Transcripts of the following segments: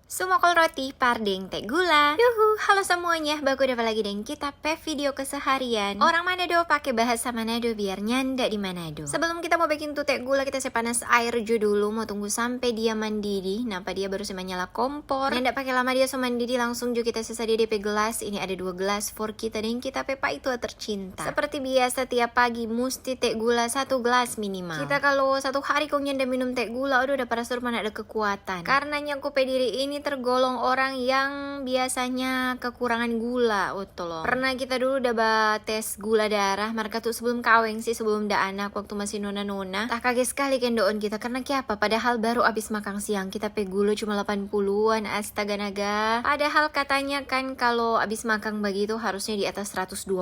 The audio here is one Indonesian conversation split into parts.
Sumokol roti parding teh gula. Yuhu, halo semuanya, baku dapat lagi dengan kita video keseharian. Orang Manado pakai bahasa Manado biar nyanda di Manado. Sebelum kita mau bikin tuh teh gula, kita panas air dulu, mau tunggu sampai dia mendidih. Nampak dia baru menyala kompor. Nyanda pakai lama dia mendidih, langsung juga kita sesadia DP gelas. Ini ada 2 gelas for kita dan kita pepa itu tercinta. Seperti biasa tiap pagi mesti teh gula 1 gelas minimal. Kita kalau 1 hari kok nyanda minum teh gula, udah pada suruh mana ada kekuatan. Karenanya aku pediri ini tergolong orang yang biasanya kekurangan gula, loh. Pernah kita dulu udah tes gula darah, mereka tuh sebelum kawin sih, sebelum dah anak, waktu masih nona-nona. Tak kaget sekali kendoon kita, karena apa? Padahal baru abis makan siang, kita pe gula cuma 80-an, astaga naga. Padahal katanya kan kalau abis makan begitu harusnya di atas 120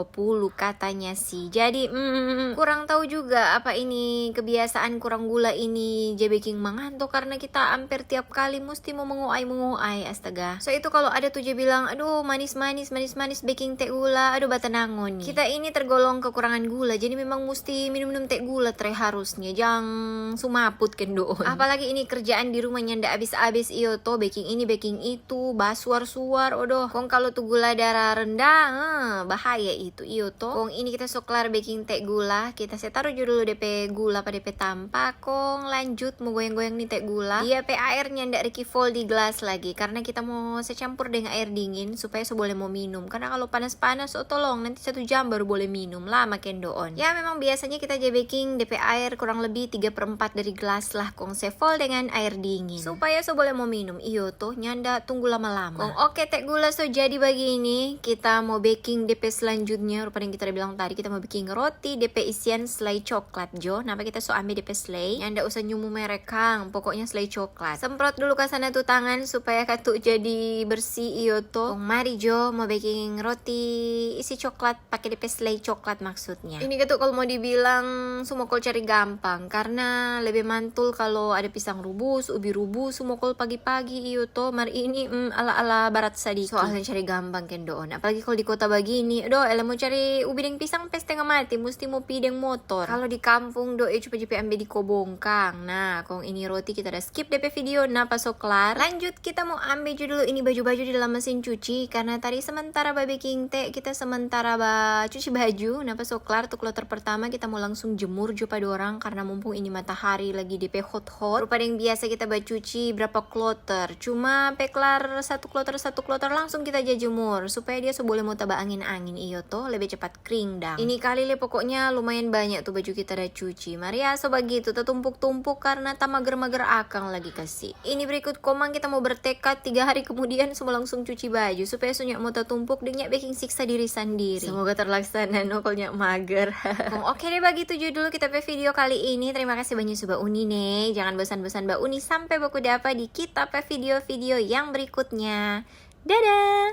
katanya sih. Jadi kurang tahu juga apa ini kebiasaan kurang gula ini baking mangantuk, karena kita hampir tiap kali mesti mau menguai astaga. So itu kalau ada tuh dia bilang, aduh manis baking teh gula, aduh batenangon nih. Kita ini tergolong kekurangan gula, jadi memang mesti minum teh gula harusnya, jangan sumaput kendoon. Apalagi ini kerjaan di rumahnya ndak habis-habis iyo to, baking ini baking itu, basuar-suar, odoh. Kong kalau tuh gula darah rendah, bahaya itu iyo to. Kong ini kita soklar baking teh gula, kita taruh dulu DP gula pada DP tampak. Kong lanjut mau goyang-goyang nih teh gula. Dia pe airnya ndak Ricky full di gelas lagi, karena kita mau secampur dengan air dingin supaya boleh mau minum. Karena kalau panas-panas, oh tolong nanti 1 jam baru boleh minum lah makin doon. Ya memang biasanya kita baking DP air kurang lebih 3/4 dari gelas lah, kong full dengan air dingin supaya boleh mau minum. Iyo tuh nyanda tunggu lama-lama. Kong oke teh gula jadi begini, kita mau baking DP selanjutnya. Rupanya kita udah bilang tadi kita mau baking roti DP isian selai coklat jo. Napa kita ambil DP selai, nyanda usah nyumu merek kang, pokoknya selai coklat. Semprot dulu ke sana tuh tangan supaya katu jadi bersih iyo to. Kong mari jo mau baking roti isi coklat pakai DP selai coklat maksudnya. Ini ketuk kalau mau dibilang sumokol cari gampang, karena lebih mantul kalau ada pisang rebus, ubi rebus, sumokol pagi-pagi iyo to. Mari ini ala-ala barat sadiki. Soalnya cari gampang kendoon. Apalagi kalau di kota begini, aduh ele mau cari ubi dan pisang pes tengah mati, mesti mau pideng motor. Kalau di kampung coba ambil di kobongkang. Nah, kong ini roti kita udah skip DP video, nah pas kelar. Lanjut kita mau ambil dulu ini baju-baju di dalam mesin cuci, karena tadi sementara baking teh kita sementara cuci baju. Nah pas kelar tuh kloter pertama kita mau langsung jemur pada orang, karena mumpung ini matahari lagi DP hot. Rupa yang biasa kita cuci berapa kloter, cuma peklar 1 kloter langsung kita jemur supaya dia boleh mau taba angin-angin iyo toh, lebih cepat kering dang. Ini kali pokoknya lumayan banyak tuh baju kita udah cuci. Maria begitu tertumpuk-tumpuk karena tak mager-mager akang lagi kasih. Ini berikut komang kita mau bertekad 3 hari kemudian semua langsung cuci baju supaya sunyak mau tertumpuk dan nyak baking siksa diri sendiri. Semoga terlaksana nokolnya mager. Oke deh, begitu judul kita video kali ini. Terima kasih banyak Mbak Uni nih. Jangan bosan-bosan Mbak Uni sampai baku dapat di kita video-video yang berikutnya. Dadah.